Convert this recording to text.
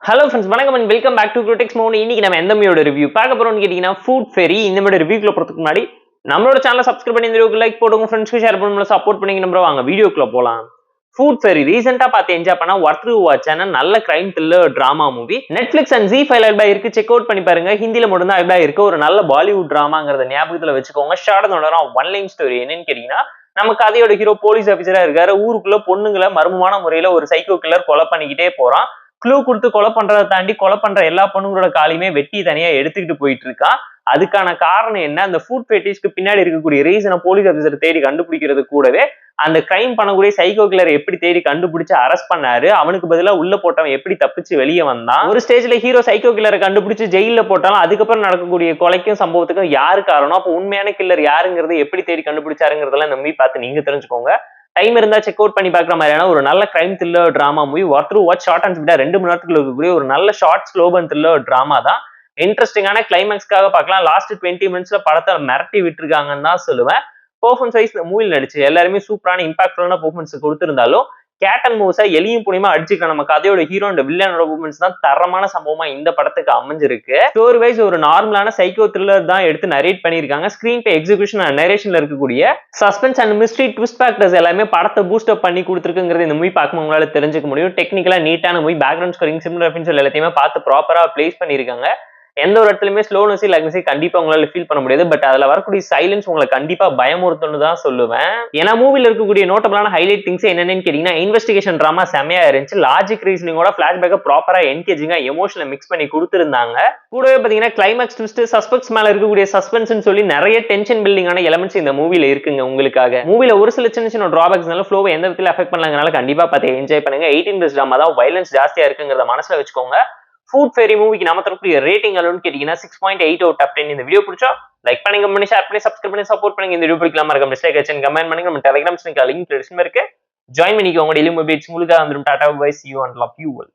Hello friends, வணக்கம் and welcome back to குரோடெக்ஸ் மோன். இன்னைக்கு நம்ம எந்த மூவியோட ரிவ்யூ பார்க்க போறோம்னு கேட்டீங்கன்னா, ஃபுட் ஃபெரி. இந்த மாதிரி ரிவ்யூக்குள்ள போறதுக்கு முன்னாடி நம்மளோட சேனலை சப்ஸ்கிரைப் பண்ணி இந்த வீடியோக்கு லைக் போடுங்க, ஃப்ரெண்ட்ஸ்க்கு ஷேர் பண்ணுங்க, சப்போர்ட் பண்ணிங்க. நம்பர் வாங்க வீடியோக்குள்ள போலாம். ஃபுட் ஃபெரி ரீசெண்டா பார்த்து என்ஜாய் பண்ணா ஒர்த் டு வாட்ச் ஆன நல்ல crime thriller drama movie. Netflix and G five அவைலபிளா இருக்கு, செக் அவுட் பண்ணி பாருங்க. ஹிந்தில மட்டும் தான் அவைலபிளா இருக்கு. ஒரு நல்ல பாலிவுட் டிராமாங்கிறத ஞாபகத்துல வச்சுக்கோங்க. ஷார்ட் ஒன் லைன் ஸ்டோரி என்னன்னு கேட்டீங்கன்னா, நம்ம கதையோட ஹீரோ போலீஸ் ஆபீசரா இருக்காரு. ஊருக்குள்ள பொண்ணுங்களை மர்மமான முறையில ஒரு சைக்கோ கில்லர் கொலை பண்ணிக்கிட்டே போறான். க்ளூ கொடுத்து கொலை பண்றதை தாண்டி கொலை பண்ற எல்லா பொண்ணுங்களோட காலையுமே வெட்டி தனியா எடுத்துக்கிட்டு போயிட்டு இருக்கான். அதுக்கான காரணம் என்ன, அந்த ஃபுட் ஃபெட்டிஷ்க்கு பின்னாடி இருக்கக்கூடிய ரீசனை போலீஸ் ஆபீசர் தேடி கண்டுபிடிக்கிறது கூடவே அந்த கிரைம் பண்ணக்கூடிய சைக்கோ கில்லர் எப்படி தேடி கண்டுபிடிச்சு அரெஸ்ட் பண்ணாரு, அவனுக்கு பதிலா உள்ள போட்டவன் எப்படி தப்பிச்சு வெளியே வந்தான். ஒரு ஸ்டேஜ்ல ஹீரோ சைக்கோ கில்லரை கண்டுபிடிச்சு ஜெயில போட்டாலும் அதுக்கப்புறம் நடக்கக்கூடிய கொலைக்கும் சம்பவத்துக்கும் யாரு காரணம், அப்போ உண்மையான கில்லர் யாருங்கிறது எப்படி தேடி கண்டுபிடிச்சாருங்கிறதெல்லாம் இந்த மூவி பார்த்து நீங்க தெரிஞ்சுக்கோங்க. டைம் இருந்தா செக் அவுட் பண்ணி பாக்குற மாதிரியான ஒரு நல்ல crime thriller drama movie. Worth to watch. Short and ஸ்வீட்டா 2 மணி நேரத்துக்குள்ள இருக்கக்கூடிய ஒரு நல்ல ஷார்ட் ஸ்லோபன் த்ரில்லர் டிராமா தான். இன்ட்ரெஸ்டிங்கான கிளைமேக்ஸ்க்காக பார்க்கலாம். லாஸ்ட் 20 மினிட்ஸ்ல படத்தை மிரட்டி விட்டுருக்காங்கன்னு தான் சொல்லுவேன். பெர்ஃபார்மன்ஸ் வைஸ் மூவில நடிச்சு எல்லாருமே சூப்பரான இம்பாக்ட்ஃபுல்லான பெர்ஃபார்மன்ஸ் கொடுத்திருந்தாலும் கேட் அண்ட் மூவ்ஸா எலியும் புனியுமா அடிச்சுக்க நம்ம கதையோட ஹீரோ அண்ட் வில்லனோட பெர்ஃபார்மன்ஸ் தான் தரமான சம்பவமா இந்த படத்துக்கு அமைஞ்சிருக்கு. ஸ்டோரி வைஸ் ஒரு நார்மலான சைக்கோ த்ரில்லர் தான் எடுத்து நரேட் பண்ணிருக்காங்க. ஸ்கிரீன் பிளே, எக்ஸிகியூஷன் அண்ட் நரேஷன்ல இருக்கக்கூடிய suspense and mystery twist factors எல்லாமே படத்தை பூஸ்ட் அப் பண்ணி கொடுத்துருக்குங்கிறது இந்த மூவி பார்க்கும் உங்களால தெரிஞ்சுக்க முடியும். டெக்னிக்கலா நீட்டான மூவி. பேக்ரவுண்ட் ஸ்கோரிங், சினிமாட்டோகிராஃபி எல்லாத்தையுமே பார்த்து ப்ராப்பரா பிளேஸ் பண்ணிருக்காங்க. எந்த ஒரு இடத்துலயுமே ஸ்லோனஸ் லக்னஸை கண்டிப்பா உங்களால ஃபீல் பண்ண முடியாது. பட் அதுல வரக்கூடிய சைலன்ஸ் உங்களை கண்டிப்பா பயமுறுத்துன்னு தான் சொல்லுவேன். ஏன்னா மூவில இருக்கக்கூடிய நோட்டபிளான ஹைலைட் திங்ஸ் என்னன்னு கேட்டீங்கன்னா, இன்வெஸ்டிகேஷன் டிராமா செமையா இருந்துச்சு. லாஜிக் ரீசனிங்கோட பிளாஷ்பேக்கை ப்ராப்பரா என்கேஜிங்கா எமோஷனல் மிக்ஸ் பண்ணி கொடுத்திருந்தாங்க. கூடவே பாத்தீங்கன்னா கிளைமேக்ஸ் ட்விஸ்ட், சஸ்பெக்ட்ஸ் மேல இருக்கக்கூடிய சஸ்பென்ஸ் சொல்லி நிறைய டென்ஷன் பில்டிங்கான எலமெண்ட்ஸ் இந்த மூவில இருக்குங்க உங்களுக்காக. மூவில ஒரு சில சின்ன சின்ன டிராபேக்ஸ்னால ஃப்ளோவை எந்த விதத்துல அஃபெக்ட் பண்ணலங்கனால கண்டிப்பா பார்த்து என்ஜாய் பண்ணுங்க. 18+ டிராமா தான், வயலன்ஸ் ஜாஸ்தியா இருக்குங்கிறத மனசுல வச்சுக்கோங்க. ஃபுட் ஃபெரி மூவிக்கு நம்ம தரக்கூடிய ரேட்டிங் அளவுன்னு கேட்டீங்கன்னா 6.8 out of 10. இந்த வீடியோ பிடிச்சா லைக் பண்ணி, கமெண்ட் பண்ணி, ஷேர் பண்ணி, சப்ஸ்கிரைப் பண்ணி சப்போர்ட் பண்ணுங்க. இந்த வீடியோ பிடிக்கலாம் மறக்காம டிஸ்லைக் ஆச்சு கமெண்ட் பண்ணுங்க. நம்ம டெலிகிராம் லிங்க் டிஸ்கிரிப்ஷன்ல இருக்கு, ஜாயின் பண்ணிக்கோங்க. டெய்லி அப்டேட்ஸ் உங்களுக்கு வந்துடும். Tata bye, see you and love you all.